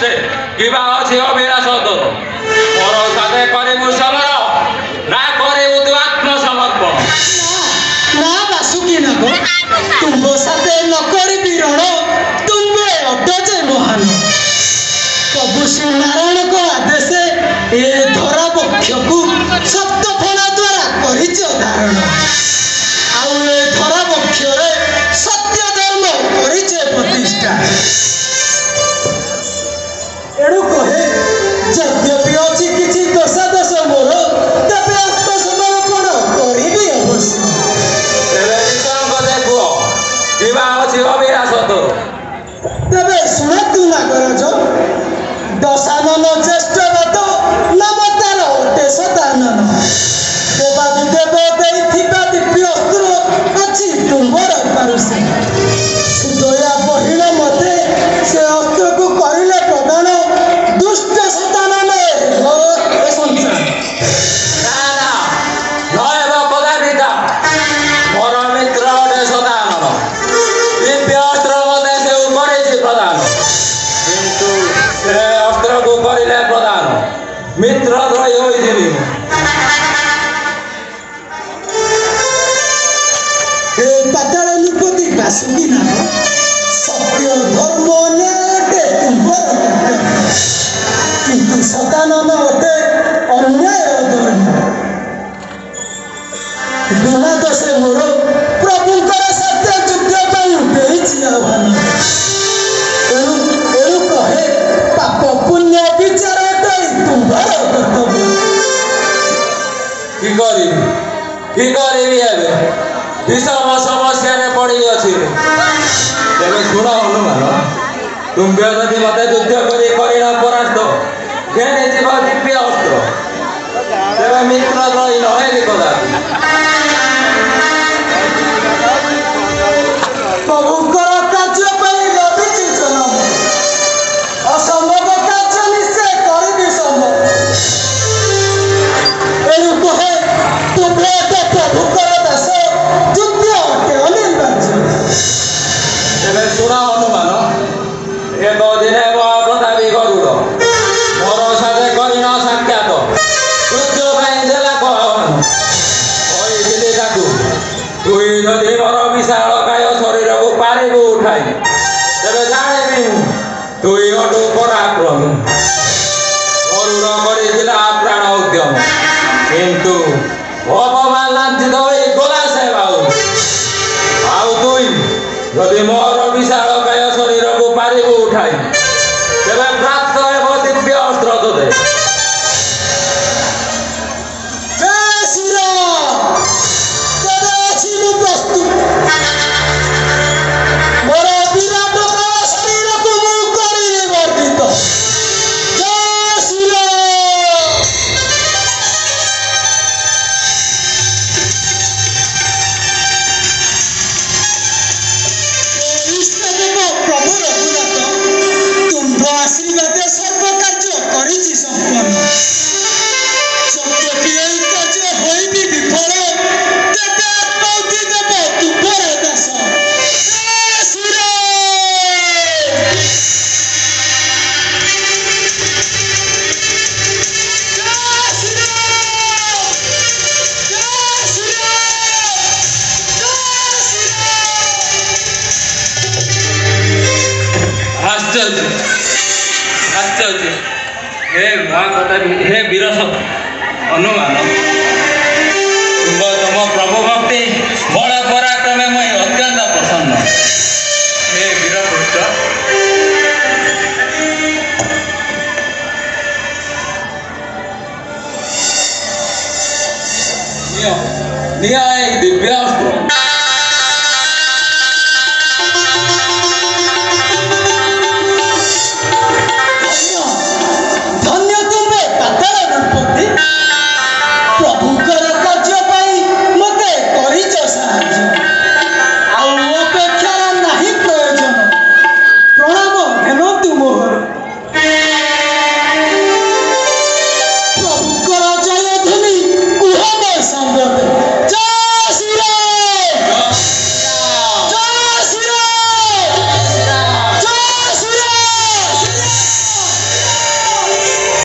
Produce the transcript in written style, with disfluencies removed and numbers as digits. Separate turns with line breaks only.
আছে কিবা আছে অবিরাশ তোর মোর সাথে করিবু সমর না করিবু তু আত্মসমর্পণ
না বাসুকি না গো তুম্ভ সাথে নকরি বিরণ তুম্ভে অডজে মহান প্রভু শ্রী নারায়ণଙ୍କ আদেশে এ ধরা বক্ষକୁ সপ্ত ফণা দ্বারা କରିଛ ଧାରଣ ଆଉ ଏ ଧରା ବକ୍ଷରେ ସତ୍ୟ ଧର୍ମ କରିଛ ପ୍ରତିଷ୍ଠା ଏଣୁ କହେ ଯଦ୍ୟପି ଅଛି କିଛି ଦୋଷ ମୋର ତେବେ ଆତ୍ମସମର୍ପଣ କରିବି ଅବଶ୍ୟ
ତେବେ ନିଶଙ୍କ ଦେଖୁଅ କିବା ଅଛି ଅବିରାଶ ତୋର
ତେବେ ଶୁଣନ୍ତୁ ନାଗରାଜ ଦଶାନନ ଜ୍ୟେଷ୍ଠବତ ନାମ ତାର ଅଟେ ସଦାନନ ଦେବାଦି ଦେବ ଦେଇଥିବା ଦିବ୍ୟ ଅସ୍ତ୍ର ଅଛି ତୁମ୍ଭର ପାରୁଷେ ସୁଦୟା ବହିଳ ମତେ ସେ ଅସ୍ତ୍ରକୁ କରିଲେ ପ୍ରଦାନ ଦୁଷ୍ଟ ସଦାନନ ସଂସାର
ମୋର ମିତ୍ର ଅଟେ ସଦାନନ ଦିବ୍ୟ ଅସ୍ତ୍ର ମତେ ସେ କରିଛି ପ୍ରଦାନ କିନ୍ତୁ ସେ ଅସ୍ତ୍ରକୁ କରିଲେ ପ୍ରଦାନ ମିତ୍ର ଦ୍ରୋହୀ ହୋଇଯିବି
हे पाताल निपति बासुकी नाम सत्य धर्म अटे तुम्हार किंतु सदानन अटे अन्याय बिना दोषे मोर प्रभुंकर सत्य युद्ध आह्वान एणु कहे पाप पुण्य विचार तुम्हार कर्तव्य
কি କରିବି ଏବେ বিষম সমস্যাରେ ପଡ଼ି ଅଛି ତେବେ ଶୁଣ ହନୁମାନ ତୁମ୍ଭେ ଯଦି ମୋତେ ଯୁଦ୍ଧ କରି କରିଣ ପରାସ୍ତ ଘେନି ଯିବ ଦିବ୍ୟ ଅସ୍ତ୍ର ତେବେ ମିତ୍ର ଦ୍ରୋହୀ ନହେଲି କଦାପି
ପ୍ରଭୁଙ୍କର କାର୍ଯ୍ୟ ପାଇଁ ଲଭିଛି ଜନମ ଅସମ୍ଭବ କାର୍ଯ୍ୟ ନିଶ୍ଚୟ କରିବି ସମ୍ଭବ ଏଣୁ କହେ ତୁମ୍ଭେ ଅଟେ ପ୍ରଭୁଙ୍କର ଦାସ ଯୁଦ୍ଧ ଅଟେ ଅନିର୍ବାର୍ଯ୍ୟ
ତେବେ ଶୁଣ ହନୁମାନ ଏକ ଦିନେ ମହାପ୍ରତାପୀ ଗରୁଡ଼ ମୋର ସାଥେ କରିଣ ସାକ୍ଷାତ ଯୁଦ୍ଧ ପାଇଁ ଦେଲା ଆହ୍ୱାନ କହିଥିଲି ତାକୁ ତୁଇ ଯଦି ମୋର ବିଶାଳ କାୟ ଶରୀରକୁ ପାରିବୁ ଉଠାଇ ତେବେ ଜାଣିବି ମୁଁ ତୁଇ ଅଟୁ ପରାକ୍ରମୀ ଗରୁଡ଼ କରିଥିଲା ପ୍ରାଣ ଉଦ୍ୟମ କିନ୍ତୁ ଅପମାନ ଲାଞ୍ଛିତ ହୋଇ ଗଲା ସେ ଆଉ ତୁଇ ଯଦି ମୋର ବିଶାଳ କାୟ ଶରୀରକୁ ପାରିବୁ ଉଠାଇ ତେବେ ପ୍ରାପ୍ତ ହେବ ଦିବ୍ୟ ଅସ୍ତ୍ର ତୋତେ
ଜୟ ଶ୍ରୀରାମ ତେବେ ଅଛି ମୁଁ ପ୍ରସ୍ତୁତ ମୋର ବିରାଟ କାୟ ଶରୀରକୁ ମୁଁ କରିବି ବର୍ଦ୍ଧିତ ଜୟ ଶ୍ରୀରାମ ଇଷ୍ଟଦେବ ପ୍ରଭୁ ରଘୁନାଥ ତୁମ୍ଭ ଆଶୀର୍ବାଦ ସର୍ବ କାର୍ଯ୍ୟ କରିଛି ସମ୍ପନ୍ନ ଯଦ୍ୟପି ଏହି କାର୍ଯ୍ୟ ହୋଇବି ବିଫଳ ତେବେ ଆତ୍ମାହୁତି ଦେବ ତୁମ୍ଭର ଦାସ ଜୟ ଶ୍ରୀରାମ
ଆଶ୍ଚର୍ଯ୍ୟ ଆଶ୍ଚର୍ଯ୍ୟ ହେ ମହାପ୍ରତାପୀ ହେ ବୀର ହନୁମାନ